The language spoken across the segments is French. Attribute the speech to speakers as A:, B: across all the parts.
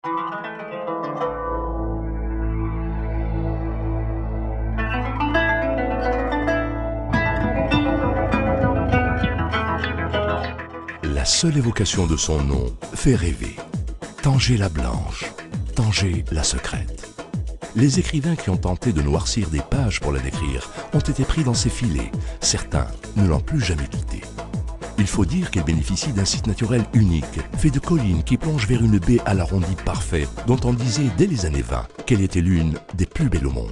A: La seule évocation de son nom fait rêver. Tanger la Blanche, Tanger la Secrète. Les écrivains qui ont tenté de noircir des pages pour la décrire ont été pris dans ses filets. Certains ne l'ont plus jamais quitté. Il faut dire qu'elle bénéficie d'un site naturel unique, fait de collines qui plongent vers une baie à l'arrondi parfait, dont on disait dès les années 20 qu'elle était l'une des plus belles au monde.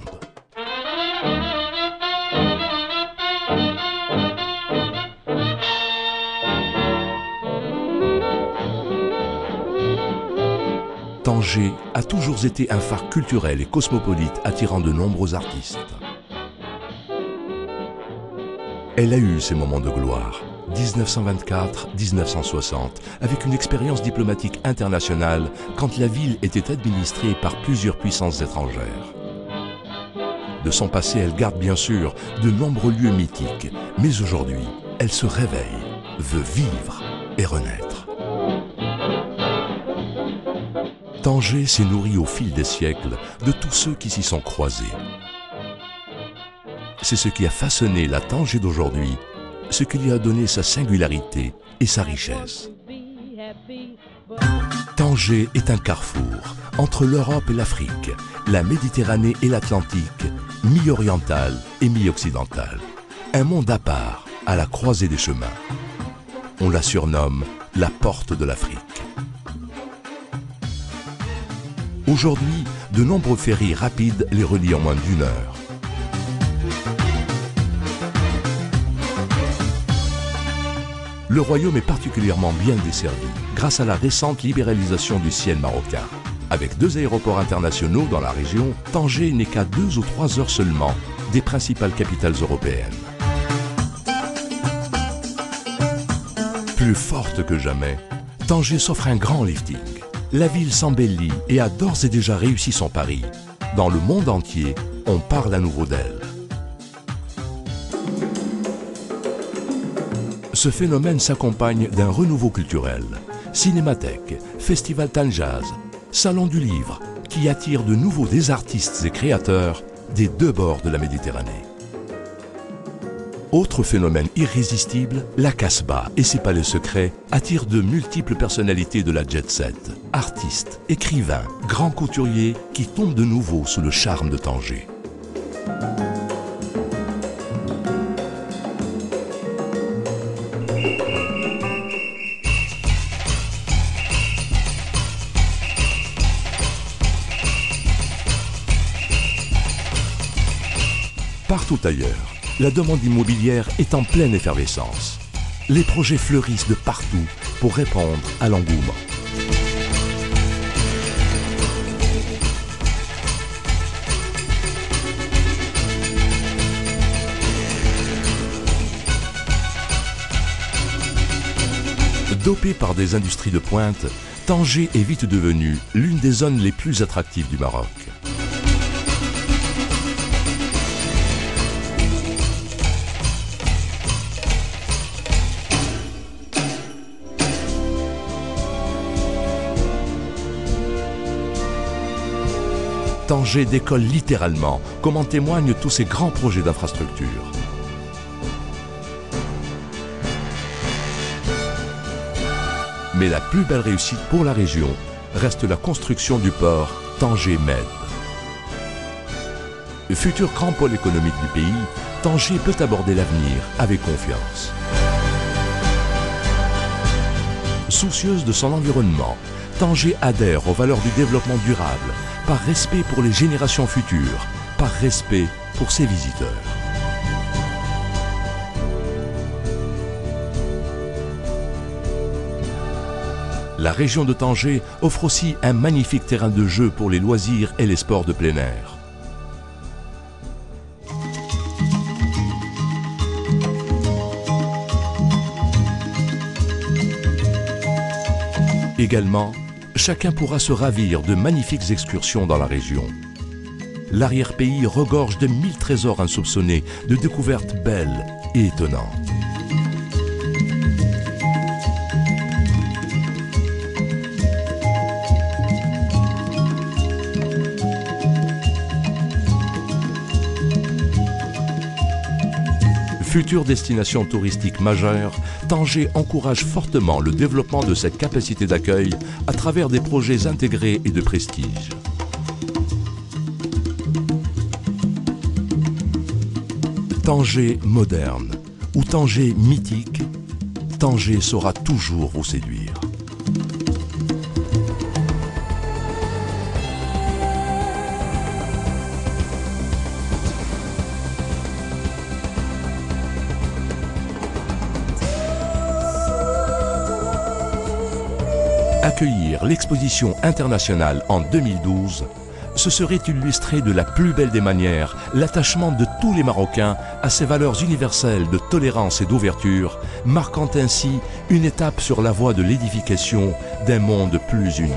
A: Tanger a toujours été un phare culturel et cosmopolite attirant de nombreux artistes. Elle a eu ses moments de gloire, 1924-1960, avec une expérience diplomatique internationale quand la ville était administrée par plusieurs puissances étrangères. De son passé, elle garde bien sûr de nombreux lieux mythiques, mais aujourd'hui, elle se réveille, veut vivre et renaître. Tanger s'est nourri au fil des siècles de tous ceux qui s'y sont croisés. C'est ce qui a façonné la Tanger d'aujourd'hui, ce qui lui a donné sa singularité et sa richesse. Tanger est un carrefour entre l'Europe et l'Afrique, la Méditerranée et l'Atlantique, mi-orientale et mi-occidentale. Un monde à part, à la croisée des chemins. On la surnomme la porte de l'Afrique. Aujourd'hui, de nombreux ferrys rapides les relient en moins d'1 heure. Le royaume est particulièrement bien desservi grâce à la récente libéralisation du ciel marocain. Avec 2 aéroports internationaux dans la région, Tanger n'est qu'à 2 ou 3 heures seulement des principales capitales européennes. Plus forte que jamais, Tanger s'offre un grand lifting. La ville s'embellit et a d'ores et déjà réussi son pari. Dans le monde entier, on parle à nouveau d'elle. Ce phénomène s'accompagne d'un renouveau culturel. Cinémathèque, festival Tanjaz, salon du livre, qui attire de nouveau des artistes et créateurs des 2 bords de la Méditerranée. Autre phénomène irrésistible, la Casbah et ses palais secrets attirent de multiples personnalités de la jet-set, artistes, écrivains, grands couturiers qui tombent de nouveau sous le charme de Tanger. Partout ailleurs, la demande immobilière est en pleine effervescence. Les projets fleurissent de partout pour répondre à l'engouement. Dopée par des industries de pointe, Tanger est vite devenue l'une des zones les plus attractives du Maroc. Tanger décolle littéralement, comme en témoignent tous ces grands projets d'infrastructure. Mais la plus belle réussite pour la région reste la construction du port Tanger-Med. Le futur grand pôle économique du pays, Tanger peut aborder l'avenir avec confiance. Soucieuse de son environnement, Tanger adhère aux valeurs du développement durable, par respect pour les générations futures, par respect pour ses visiteurs. La région de Tanger offre aussi un magnifique terrain de jeu pour les loisirs et les sports de plein air. Également, chacun pourra se ravir de magnifiques excursions dans la région. L'arrière-pays regorge de 1000 trésors insoupçonnés, de découvertes belles et étonnantes. Future destination touristique majeure, Tanger encourage fortement le développement de cette capacité d'accueil à travers des projets intégrés et de prestige. Tanger moderne ou Tanger mythique, Tanger saura toujours vous séduire. Accueillir l'exposition internationale en 2012, ce serait illustrer de la plus belle des manières l'attachement de tous les Marocains à ces valeurs universelles de tolérance et d'ouverture, marquant ainsi une étape sur la voie de l'édification d'un monde plus uni.